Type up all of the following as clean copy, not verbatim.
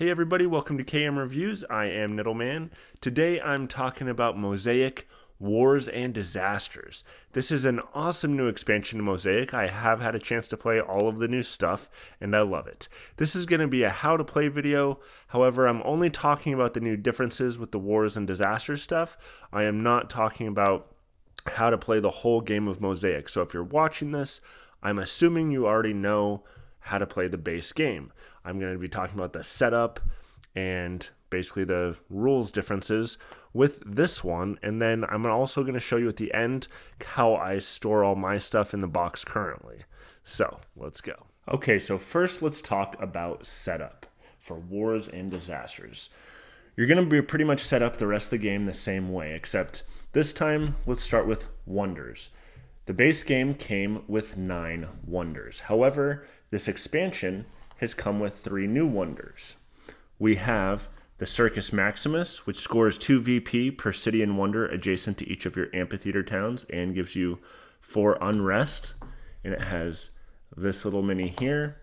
Hey everybody, welcome to KM Reviews. I am Niddleman. Today I'm talking about Mosaic Wars and Disasters. This is an awesome new expansion to Mosaic. I have had a chance to play all of the new stuff and I love it. This is going to be a how to play video. However, I'm only talking about the new differences with the Wars and Disasters stuff. I am not talking about how to play the whole game of Mosaic. So if you're watching this, I'm assuming you already know how to play the base game. I'm going to be talking about the setup and basically the rules differences with this one, and then I'm also going to show you at the end how I store all my stuff in the box currently. So let's go. Okay, so first let's talk about setup for Wars and Disasters. You're going to be pretty much set up the rest of the game the same way, except this time let's start with wonders. The base game came with 9 wonders. However, this expansion has come with 3 new wonders. We have the Circus Maximus, which scores 2 VP per city and wonder adjacent to each of your Amphitheater Towns and gives you 4 unrest. And it has this little mini here.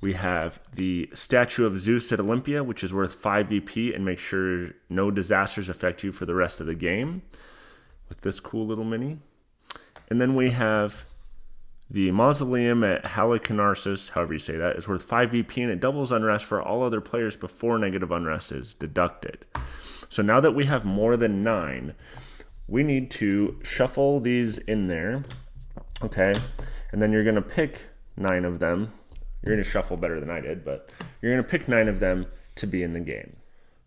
We have the Statue of Zeus at Olympia, which is worth 5 VP and makes sure no disasters affect you for the rest of the game with this cool little mini. And then we have the Mausoleum at Halicarnassus, however you say that, is worth 5 VP and it doubles unrest for all other players before negative unrest is deducted. So now that we have more than 9, we need to shuffle these in there, okay? And then you're going to pick 9 of them. You're going to shuffle better than I did, but you're going to pick 9 of them to be in the game.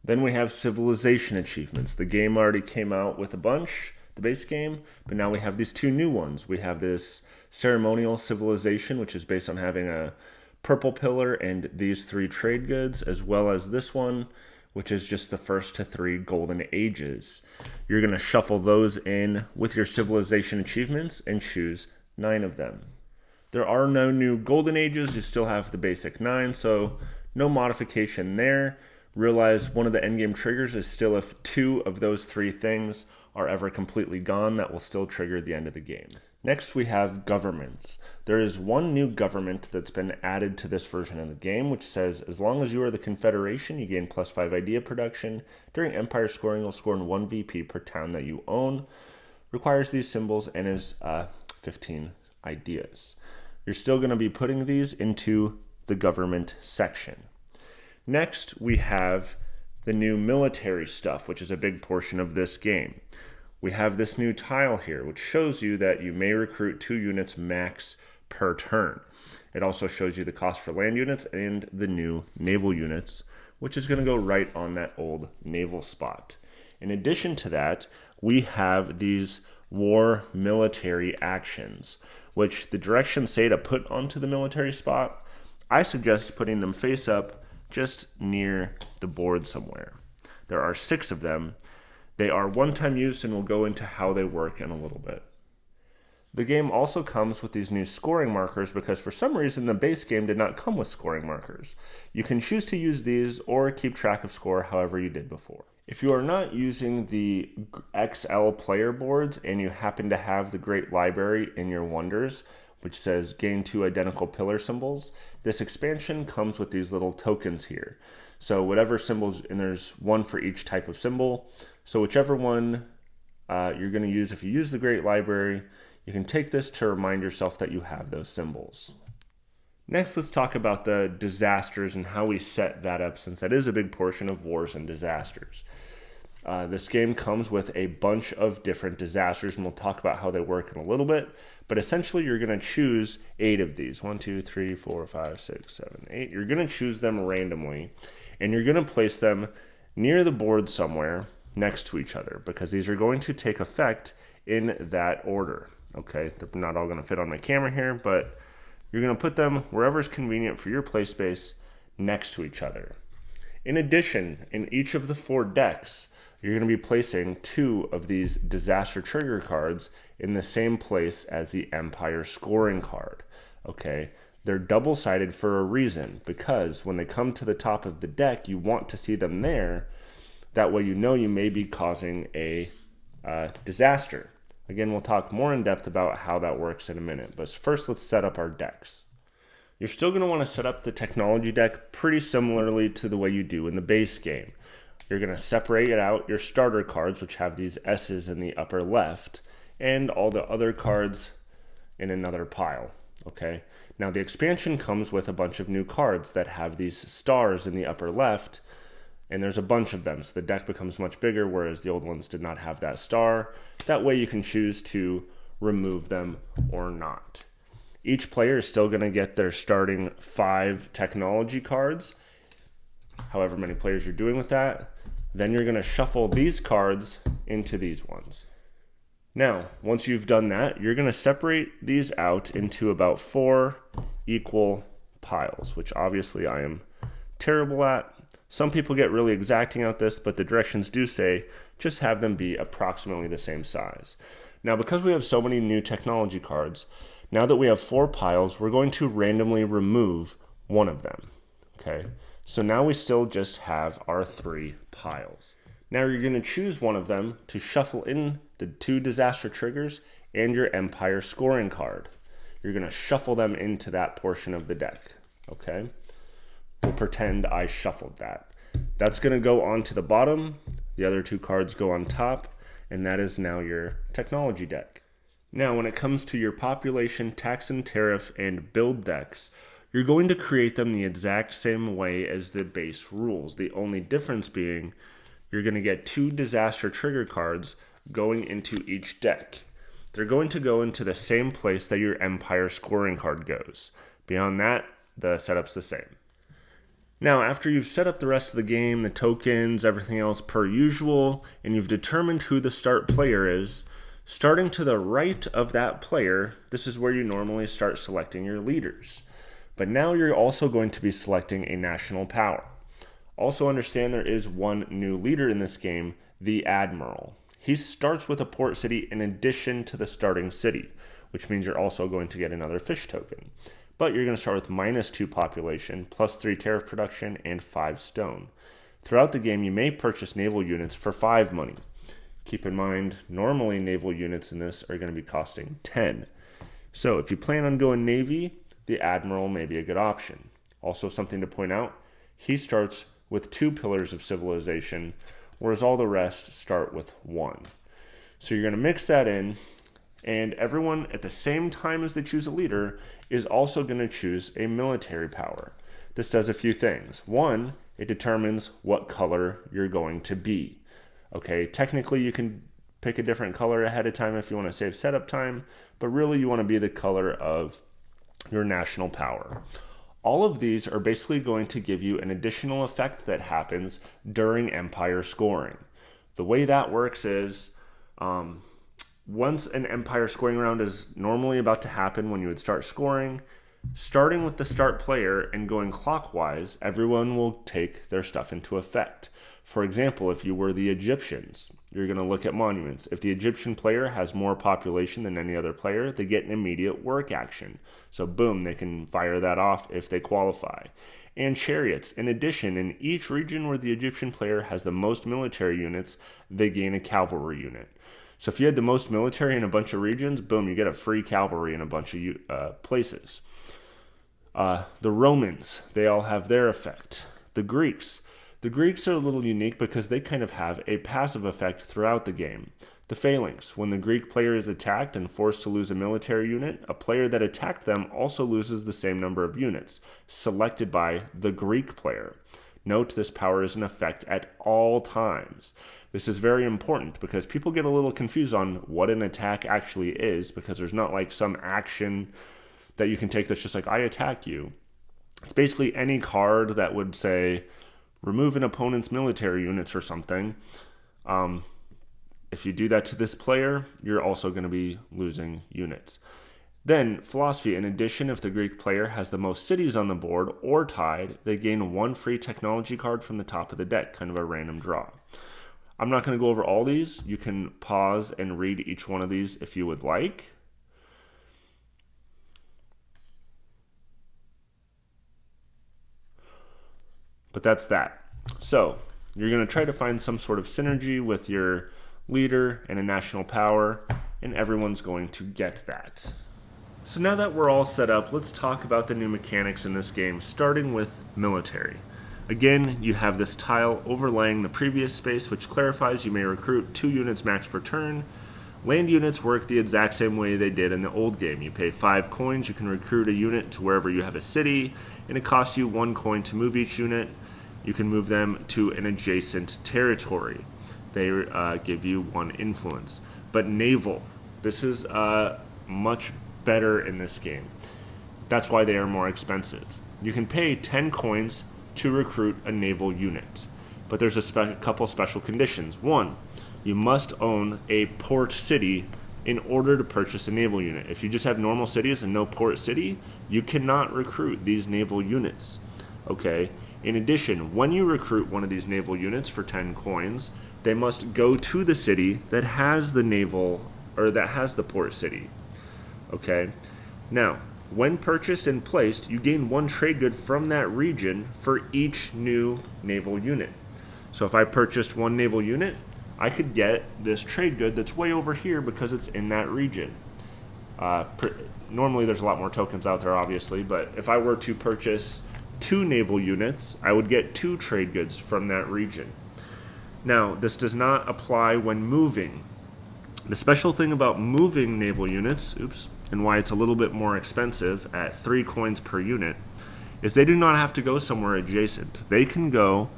Then we have civilization achievements. The game already came out with a bunch, the base game, but now we have these 2 new ones. We have this ceremonial civilization, which is based on having a purple pillar and these 3 trade goods, as well as this one, which is just the first to 3 golden ages. You're going to shuffle those in with your civilization achievements and choose 9 of them. There are no new golden ages. You still have the basic 9, so no modification there. Realize one of the endgame triggers is still if 2 of those 3 things are ever completely gone, that will still trigger the end of the game. Next, we have governments. There is one new government that's been added to this version of the game, which says, as long as you are the Confederation, you gain +5 idea production. During Empire scoring, you'll score 1 VP per town that you own. Requires these symbols and is 15 ideas. You're still going to be putting these into the government section. Next, we have the new military stuff, which is a big portion of this game. We have this new tile here, which shows you that you may recruit 2 units max per turn. It also shows you the cost for land units and the new naval units, which is going to go right on that old naval spot. In addition to that, we have these war military actions, which the directions say to put onto the military spot. I suggest putting them face up just near the board somewhere. There are 6 of them. They are one-time use and we'll go into how they work in a little bit. The game also comes with these new scoring markers because for some reason the base game did not come with scoring markers. You can choose to use these or keep track of score however you did before. If you are not using the XL player boards and you happen to have the Great Library in your wonders, which says gain 2 identical pillar symbols, this expansion comes with these little tokens here. So whatever symbols, and there's 1 for each type of symbol. So whichever one you're going to use, if you use the Great Library, you can take this to remind yourself that you have those symbols. Next, let's talk about the disasters and how we set that up, since that is a big portion of Wars and Disasters. This game comes with a bunch of different disasters, and we'll talk about how they work in a little bit. But essentially, you're going to choose 8 of these. 1, 2, 3, 4, 5, 6, 7, 8. You're going to choose them randomly, and you're going to place them near the board somewhere next to each other, because these are going to take effect in that order. Okay, they're not all going to fit on my camera here, but you're going to put them wherever is convenient for your play space next to each other. In addition, in each of the 4 decks, you're going to be placing 2 of these disaster trigger cards in the same place as the Empire scoring card. Okay, they're double-sided for a reason, because when they come to the top of the deck, you want to see them there. That way you know you may be causing a disaster. Again, we'll talk more in depth about how that works in a minute, but first let's set up our decks. you're still going to want to set up the technology deck pretty similarly to the way you do in the base game. You're going to separate out your starter cards, which have these S's in the upper left, and all the other cards in another pile. Okay. Now the expansion comes with a bunch of new cards that have these stars in the upper left, and there's a bunch of them, so the deck becomes much bigger, whereas the old ones did not have that star. That way you can choose to remove them or not. Each player is still going to get their starting 5 technology cards, however many players you're doing with that. Then you're going to shuffle these cards into these ones. Now, once you've done that, you're going to separate these out into about 4 equal piles, which obviously I am terrible at. Some people get really exacting out this, but the directions do say just have them be approximately the same size. Now, because we have so many new technology cards, now that we have 4 piles, we're going to randomly remove one of them. Okay, so now we still just have our 3 piles. Now you're going to choose one of them to shuffle in the 2 disaster triggers and your empire scoring card. You're going to shuffle them into that portion of the deck. Okay, we'll pretend I shuffled that. That's going to go onto the bottom. The other 2 cards go on top, and that is now your technology deck. Now, when it comes to your population, tax and tariff, and build decks, you're going to create them the exact same way as the base rules. The only difference being you're going to get 2 disaster trigger cards going into each deck. They're going to go into the same place that your empire scoring card goes. Beyond that, the setup's the same. Now, after you've set up the rest of the game, the tokens, everything else per usual, and you've determined who the start player is, starting to the right of that player, this is where you normally start selecting your leaders. But now you're also going to be selecting a national power. Also understand there is one new leader in this game, the Admiral. He starts with a port city in addition to the starting city, which means you're also going to get another fish token. But you're going to start with -2 population, +3 tariff production, and 5 stone. Throughout the game, you may purchase naval units for 5 money. Keep in mind, normally naval units in this are going to be costing 10. So if you plan on going Navy, the Admiral may be a good option. Also, something to point out, he starts with 2 pillars of civilization, whereas all the rest start with 1. So you're going to mix that in, and everyone at the same time as they choose a leader is also going to choose a military power. This does a few things. 1, it determines what color you're going to be. Okay, technically you can pick a different color ahead of time if you want to save setup time, but really you want to be the color of your national power. All of these are basically going to give you an additional effect that happens during empire scoring. The way that works is once an empire scoring round is normally about to happen when you would start scoring, starting with the start player and going clockwise, everyone will take their stuff into effect. For example, if you were the Egyptians, you're going to look at monuments. If the Egyptian player has more population than any other player, they get an immediate work action. So boom, they can fire that off if they qualify. And chariots. In addition, in each region where the Egyptian player has the most military units, they gain a cavalry unit. So if you had the most military in a bunch of regions, boom, you get a free cavalry in a bunch of places. The Romans, they all have their effect. The Greeks are a little unique because they kind of have a passive effect throughout the game. The phalanx, when the Greek player is attacked and forced to lose a military unit, a player that attacked them also loses the same number of units, selected by the Greek player. Note this power is in effect at all times. This is very important because people get a little confused on what an attack actually is, because there's not like some action that you can take that's just like, I attack you. It's basically any card that would say, remove an opponent's military units or something. If you do that to this player, you're also going to be losing units. Then, philosophy. In addition, if the Greek player has the most cities on the board or tied, they gain 1 free technology card from the top of the deck, kind of a random draw. I'm not going to go over all these. You can pause and read each one of these if you would like. But that's that. So, you're going to try to find some sort of synergy with your leader and a national power, and everyone's going to get that. So now that we're all set up, let's talk about the new mechanics in this game, starting with military. Again, you have this tile overlaying the previous space, which clarifies you may recruit 2 units max per turn. Land units work the exact same way they did in the old game. You pay 5 coins, you can recruit a unit to wherever you have a city, and it costs you 1 coin to move each unit. You can move them to an adjacent territory. They give you 1 influence. But naval, this is much better in this game. That's why they are more expensive. You can pay 10 coins to recruit a naval unit, but there's a couple special conditions. 1, you must own a port city in order to purchase a naval unit. If you just have normal cities and no port city, you cannot recruit these naval units. Okay. In addition, when you recruit one of these naval units for 10 coins, they must go to the city that has the naval, or that has the port city. Okay. Now, when purchased and placed, you gain 1 trade good from that region for each new naval unit. So if I purchased 1 naval unit, I could get this trade good that's way over here because it's in that region. Normally there's a lot more tokens out there, obviously, but if I were to purchase 2 naval units, I would get 2 trade goods from that region. Now, this does not apply when moving. The special thing about moving naval units, and why it's a little bit more expensive at 3 coins per unit, is they do not have to go somewhere adjacent. They can go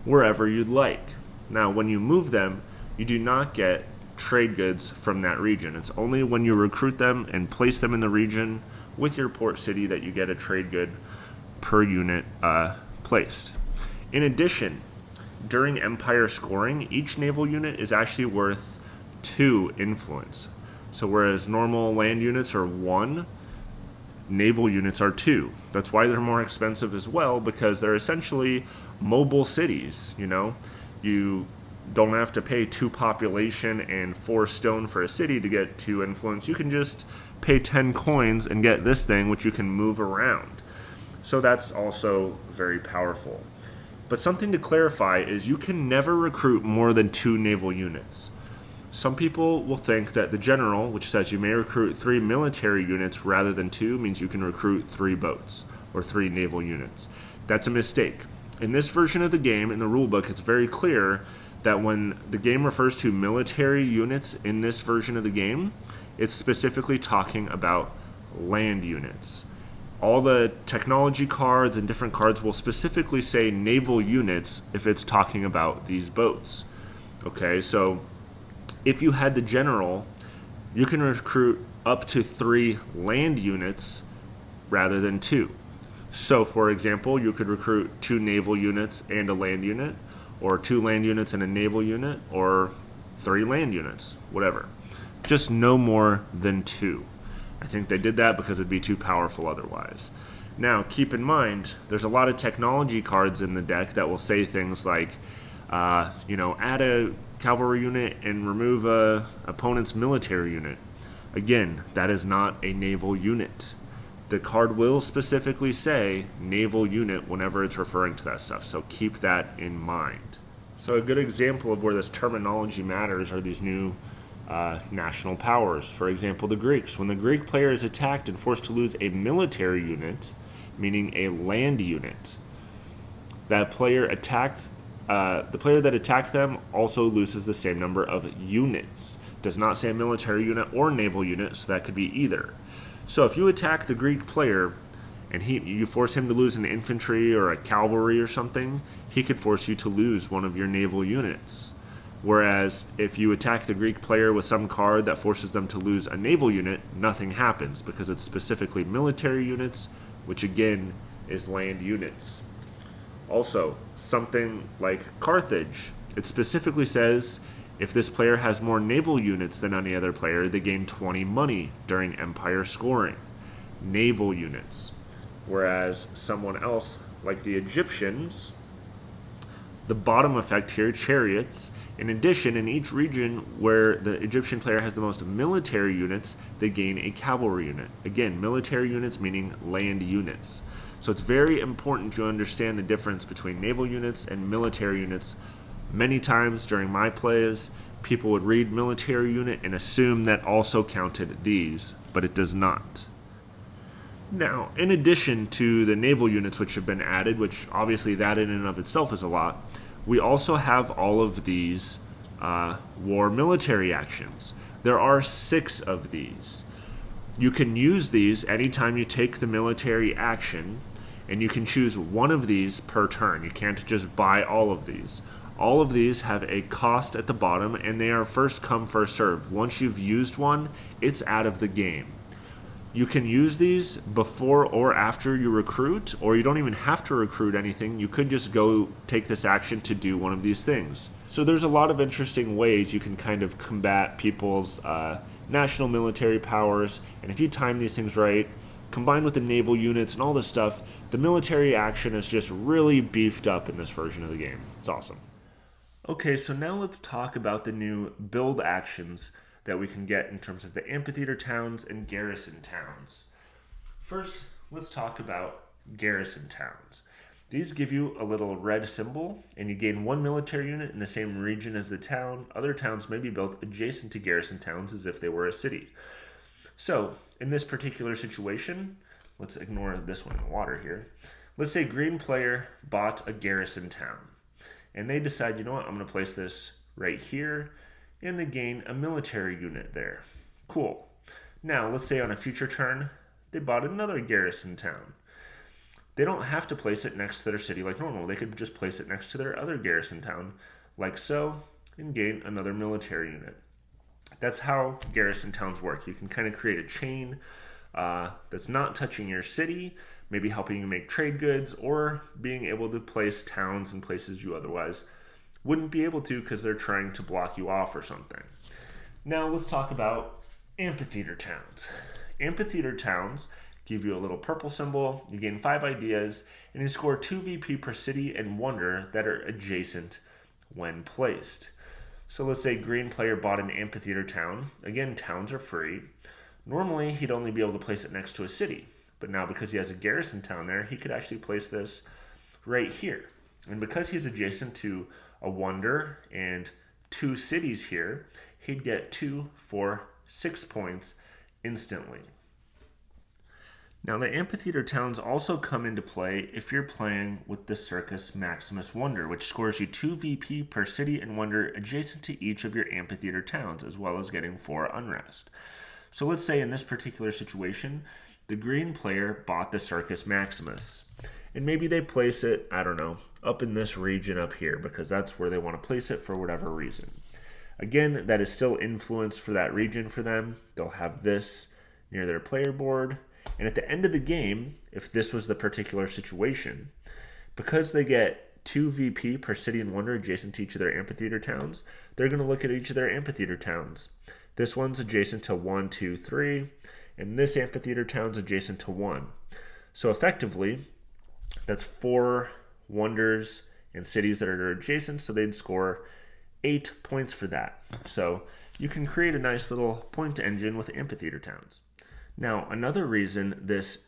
wherever you'd like. Now, when you move them, you do not get trade goods from that region. It's only when you recruit them and place them in the region with your port city that you get a trade good per unit placed. In addition, during empire scoring, each naval unit is actually worth 2 influence. So whereas normal land units are 1, naval units are 2. That's why they're more expensive as well, because they're essentially mobile cities. You don't have to pay 2 population and 4 stone for a city to get 2 influence. You can just pay 10 coins and get this thing, which you can move around. So that's also very powerful. But something to clarify is you can never recruit more than 2 naval units. Some people will think that the general, which says you may recruit 3 military units rather than 2, means you can recruit 3 boats or 3 naval units. That's a mistake. In this version of the game, in the rulebook, it's very clear that when the game refers to military units in this version of the game, it's specifically talking about land units. All the technology cards and different cards will specifically say naval units if it's talking about these boats. Okay, so if you had the general, you can recruit up to 3 land units rather than 2. So, for example, you could recruit 2 naval units and a land unit, or 2 land units and a naval unit, or 3 land units, whatever. Just no more than 2. I think they did that because it'd be too powerful otherwise. Now, keep in mind, there's a lot of technology cards in the deck that will say things like, add a cavalry unit and remove a opponent's military unit. Again, that is not a naval unit. The card will specifically say naval unit whenever it's referring to that stuff, so keep that in mind. So a good example of where this terminology matters are these new national powers. For example, the Greeks. When the Greek player is attacked and forced to lose a military unit, meaning a land unit, the player that attacked them also loses the same number of units. Does not say military unit or naval unit, so that could be either. So if you attack the Greek player and you force him to lose an infantry or a cavalry or something, he could force you to lose one of your naval units. Whereas if you attack the Greek player with some card that forces them to lose a naval unit, nothing happens because it's specifically military units, which again is land units. Also, something like Carthage, it specifically says if this player has more naval units than any other player, they gain 20 money during empire scoring. Naval units. Whereas someone else, like the Egyptians, the bottom effect here, chariots. In addition, in each region where the Egyptian player has the most military units, they gain a cavalry unit. Again, military units meaning land units. So it's very important to understand the difference between naval units and military units. Many times during my plays, people would read military unit and assume that also counted these, but it does not. Now, in addition to the naval units which have been added, which obviously that in and of itself is a lot, we also have all of these war military actions. There are 6 of these. You can use these anytime you take the military action, and you can choose one of these per turn. You can't just buy all of these. All of these have a cost at the bottom, and they are first come, first serve. Once you've used one, it's out of the game. You can use these before or after you recruit, or you don't even have to recruit anything. You could just go take this action to do one of these things. So there's a lot of interesting ways you can kind of combat people's national military powers, and if you time these things right, combined with the naval units and all this stuff, the military action is just really beefed up in this version of the game. It's awesome. Okay, so now let's talk about the new build actions that we can get in terms of the Amphitheater Towns and Garrison Towns. First, let's talk about Garrison Towns. These give you a little red symbol, and you gain 1 military unit in the same region as the town. Other towns may be built adjacent to Garrison Towns as if they were a city. So, in this particular situation, let's ignore this one in the water here. Let's say green player bought a Garrison Town, and they decide, you know what, I'm going to place this right here, and they gain a military unit there. Cool. Now, let's say on a future turn, they bought another Garrison Town. They don't have to place it next to their city like normal. They could just place it next to their other Garrison Town, like so, and gain another military unit. That's how Garrison Towns work. You can kind of create a chain that's not touching your city, maybe helping you make trade goods, or being able to place towns in places you otherwise wouldn't be able to because they're trying to block you off or something. Now let's talk about Amphitheater Towns. Amphitheater Towns give you a little purple symbol, you gain 5 ideas, and you score 2 VP per city and wonder that are adjacent when placed. So let's say green player bought an Amphitheater Town. Again, towns are free. Normally, he'd only be able to place it next to a city, but now because he has a Garrison Town there, he could actually place this right here. And because he's adjacent to a wonder and 2 cities here, he'd get 2 for 6 points instantly. Now, the Amphitheater Towns also come into play if you're playing with the Circus Maximus Wonder, which scores you 2 VP per city and wonder adjacent to each of your Amphitheater Towns, as well as getting 4 unrest. So let's say in this particular situation, the green player bought the Circus Maximus, and maybe they place it, I don't know, up in this region up here, because that's where they want to place it for whatever reason. Again, that is still influence for that region for them. They'll have this near their player board. And at the end of the game, if this was the particular situation, because they get 2 VP per city and wonder adjacent to each of their Amphitheater Towns, they're going to look at each of their Amphitheater Towns. This one's adjacent to 1, 2, 3, and this Amphitheater Town's adjacent to 1. So effectively, that's 4 wonders and cities that are adjacent, so they'd score 8 points for that. So you can create a nice little point engine with Amphitheater Towns. Now, another reason this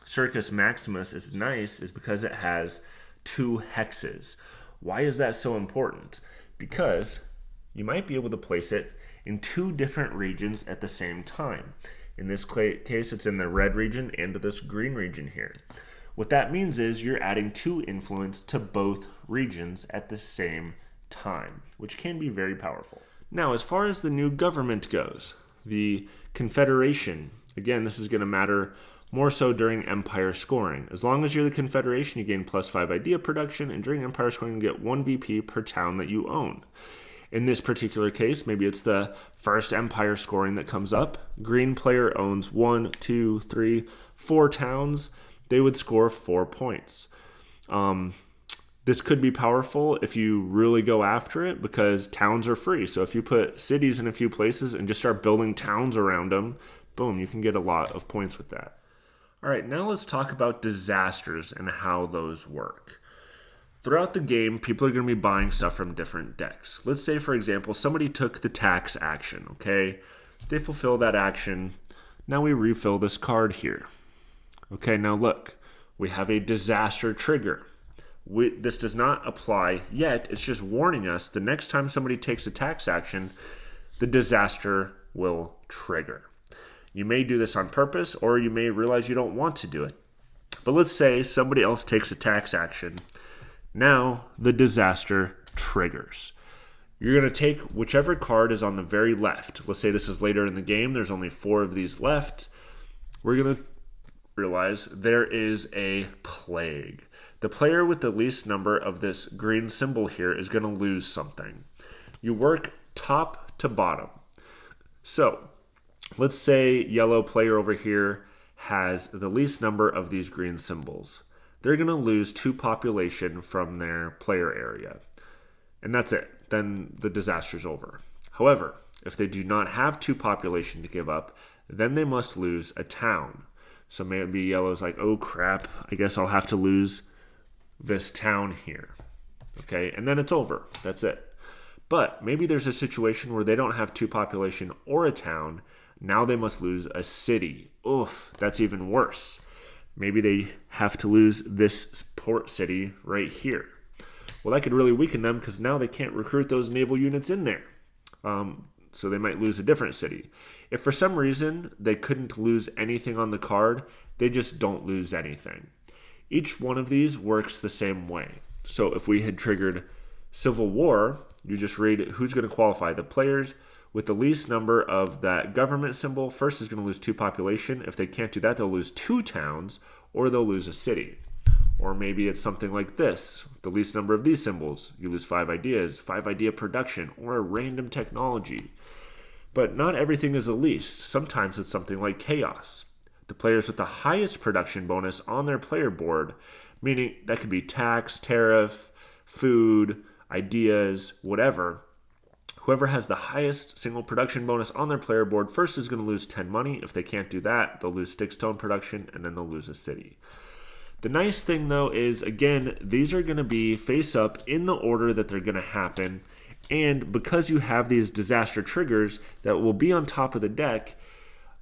Circus Maximus is nice is because it has 2 hexes. Why is that so important? Because you might be able to place it in 2 different regions at the same time. In this case, it's in the red region and this green region here. What that means is you're adding 2 influence to both regions at the same time, which can be very powerful. Now, as far as the new government goes, the Confederation, again, this is going to matter more so during Empire scoring. As long as you're the Confederation, you gain +5 idea production, and during Empire scoring, you get 1 VP per town that you own. In this particular case, maybe it's the first Empire scoring that comes up. Green player owns 1, 2, 3, 4 towns. They would score 4 points. This could be powerful if you really go after it because towns are free. So if you put cities in a few places and just start building towns around them, boom, you can get a lot of points with that. All right, now let's talk about disasters and how those work. Throughout the game, people are going to be buying stuff from different decks. Let's say, for example, somebody took the tax action, okay? They fulfill that action. Now we refill this card here. Okay, now look, we have a disaster trigger. This does not apply yet. It's just warning us the next time somebody takes a tax action, the disaster will trigger. You may do this on purpose, or you may realize you don't want to do it. But let's say somebody else takes a tax action. Now the disaster triggers. You're going to take whichever card is on the very left. Let's say this is later in the game. There's only 4 of these left. We're going to realize there is a plague. The player with the least number of this green symbol here is going to lose something. You work top to bottom. So let's say yellow player over here has the least number of these green symbols. They're going to lose 2 population from their player area. And that's it. Then the disaster's over. However, if they do not have 2 population to give up, then they must lose a town. So maybe yellow's like, oh crap, I guess I'll have to lose this town here. Okay, and then it's over. That's it. But maybe there's a situation where they don't have 2 population or a town. Now they must lose a city. Oof, that's even worse. Maybe they have to lose this port city right here. Well, that could really weaken them because now they can't recruit those naval units in there. So they might lose a different city. If for some reason they couldn't lose anything on the card, they just don't lose anything. Each one of these works the same way. So if we had triggered Civil War, you just read who's going to qualify. The players with the least number of that government symbol first is going to lose 2 population. If they can't do that, they'll lose 2 towns or they'll lose a city. Or maybe it's something like this. The least number of these symbols, you lose 5 ideas, 5 idea production, or a random technology. But not everything is the least. Sometimes it's something like chaos. The players with the highest production bonus on their player board, meaning that could be tax, tariff, food, ideas, whatever. Whoever has the highest single production bonus on their player board first is going to lose 10 money. If they can't do that, they'll lose 6 stone production, and then they'll lose a city. The nice thing, though, is, again, these are going to be face up in the order that they're going to happen. And because you have these disaster triggers that will be on top of the deck,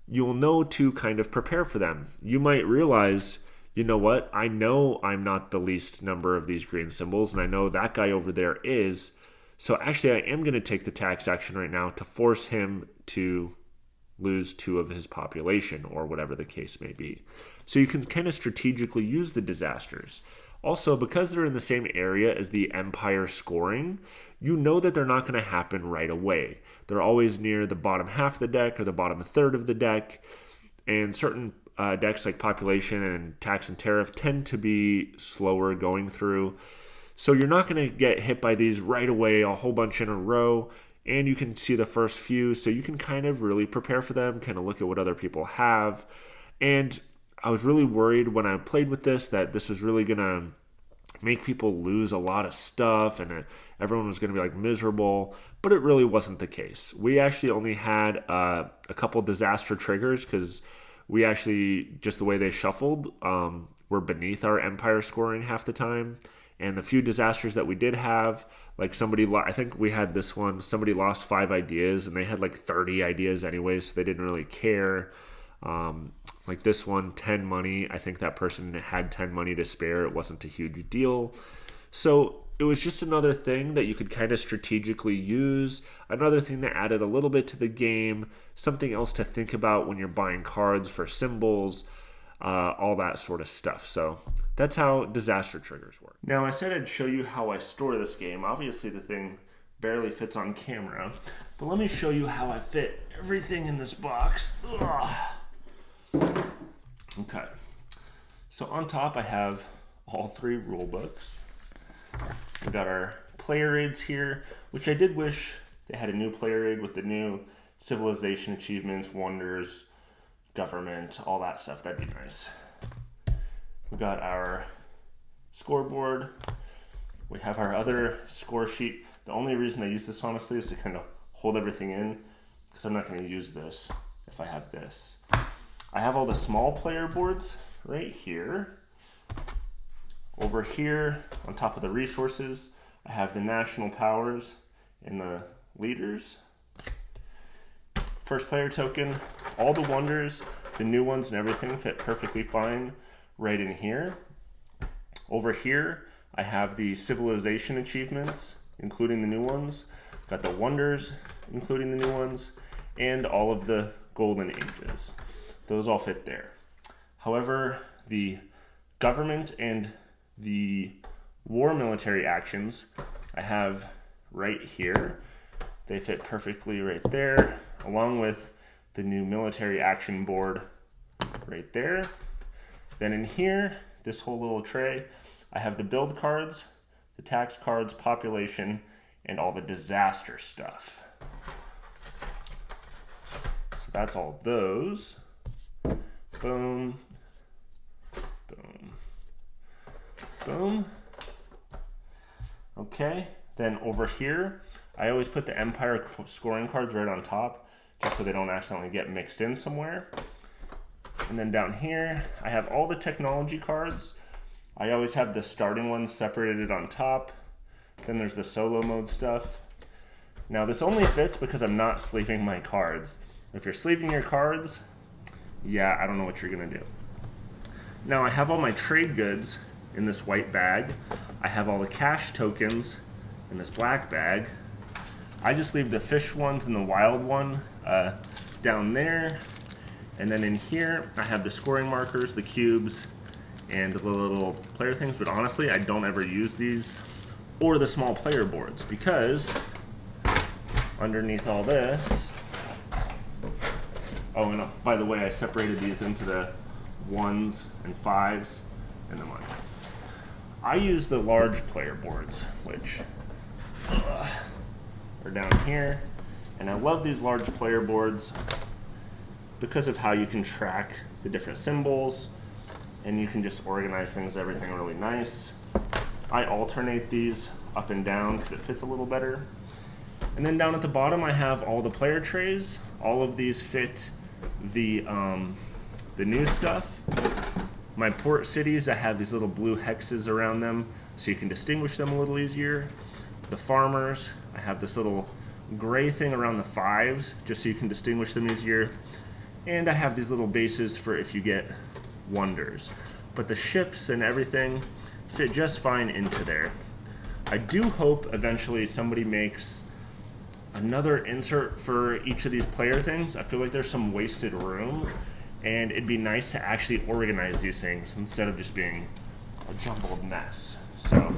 you'll know to kind of prepare for them. You might realize, you know what, I know I'm not the least number of these green symbols, and I know that guy over there is. So actually, I am going to take the tax action right now to force him to lose 2 of his population, or whatever the case may be. So you can kind of strategically use the disasters. Also, because they're in the same area as the empire scoring, you know that they're not going to happen right away. They're always near the bottom half of the deck or the bottom third of the deck, and certain decks like population and tax and tariff tend to be slower going through. So you're not going to get hit by these right away, a whole bunch in a row. And you can see the first few, so you can kind of really prepare for them, kind of look at what other people have. And I was really worried when I played with this that this was really going to make people lose a lot of stuff and everyone was going to be like miserable, but it really wasn't the case. We actually only had a couple disaster triggers because we actually, just the way they shuffled, were beneath our empire scoring half the time. And the few disasters that we did have, like I think we had this one, somebody lost 5 ideas, and they had like 30 ideas anyway, so they didn't really care. Like this one, 10 money. I think that person had 10 money to spare. It wasn't a huge deal. So it was just another thing that you could kind of strategically use, another thing that added a little bit to the game, something else to think about when you're buying cards for symbols, all that sort of stuff. So that's how disaster triggers work. Now, I said I'd show you how I store this game. Obviously, the thing barely fits on camera, but let me show you how I fit everything in this box. Ugh. Okay. So on top, I have all 3 rule books. We got our player aids here, which I did wish they had a new player aid with the new civilization achievements, wonders, government, all that stuff. That'd be nice. We got our scoreboard. We have our other score sheet. The only reason I use this, honestly, is to kind of hold everything in, because I'm not going to use this if I have this. I have all the small player boards right here. Over here, on top of the resources, I have the national powers and the leaders. First player token, all the wonders, the new ones and everything fit perfectly fine right in here. Over here, I have the civilization achievements, including the new ones. Got the wonders, including the new ones, and all of the golden ages. Those all fit there. However, the government and the war military actions I have right here. They fit perfectly right there, along with the new military action board right there. Then in here, this whole little tray, I have the build cards, the tax cards, population, and all the disaster stuff. So that's all those. Boom, boom, boom. Okay, then over here, I always put the Empire scoring cards right on top, just so they don't accidentally get mixed in somewhere. And then down here, I have all the technology cards. I always have the starting ones separated on top. Then there's the solo mode stuff. Now this only fits because I'm not sleeving my cards. If you're sleeving your cards, yeah, I don't know what you're gonna do. Now I have all my trade goods in this white bag. I have all the cash tokens in this black bag. I just leave the fish ones and the wild one down there. And then in here, I have the scoring markers, the cubes, and the little player things. But honestly, I don't ever use these or the small player boards because underneath all this, oh, and by the way, I separated these into the 1s and 5s and the 1. I use the large player boards, which are down here. And I love these large player boards because of how you can track the different symbols and you can just organize things, everything really nice. I alternate these up and down because it fits a little better. And then down at the bottom, I have all the player trays. All of these fit the new stuff. My port cities, I have these little blue hexes around them so you can distinguish them a little easier. The farmers, I have this little gray thing around the 5s just so you can distinguish them easier. And I have these little bases for if you get wonders. But the ships and everything fit just fine into there. I do hope eventually somebody makes another insert for each of these player things. I feel like there's some wasted room, and it'd be nice to actually organize these things instead of just being a jumbled mess. So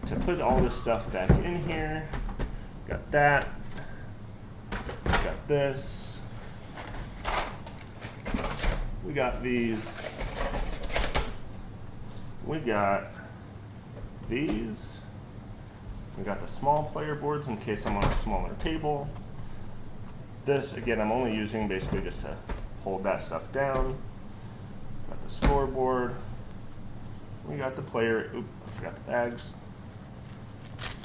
to put all this stuff back in here, got that, got this, we got these, we got these, we got the small player boards in case I'm on a smaller table. This, again, I'm only using basically just to hold that stuff down. Got the scoreboard. We got the player, oop, I forgot the bags.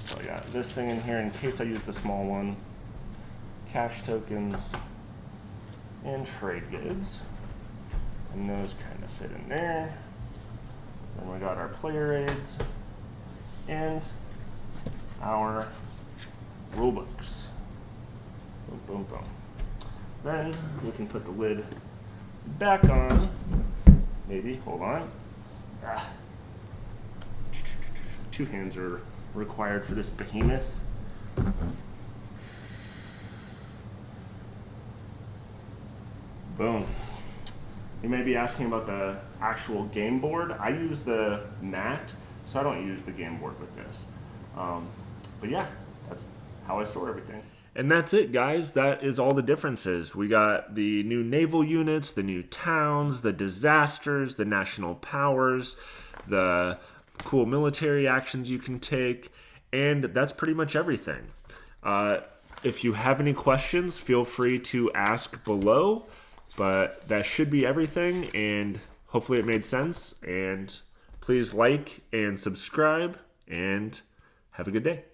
So I got this thing in here in case I use the small one. Cash tokens and trade goods. And those kind of fit in there. Then we got our player aids and our rule books. Boom, boom, boom. Then we can put the lid back on. Maybe, hold on. Ah. 2 hands are required for this behemoth. Boom. You may be asking about the actual game board. I use the mat, so I don't use the game board with this. But yeah, that's how I store everything. And that's it, guys. That is all the differences. We got the new naval units, the new towns, the disasters, the national powers, the cool military actions you can take, and that's pretty much everything. If you have any questions, feel free to ask below, but that should be everything, and hopefully it made sense. And please like and subscribe, and have a good day.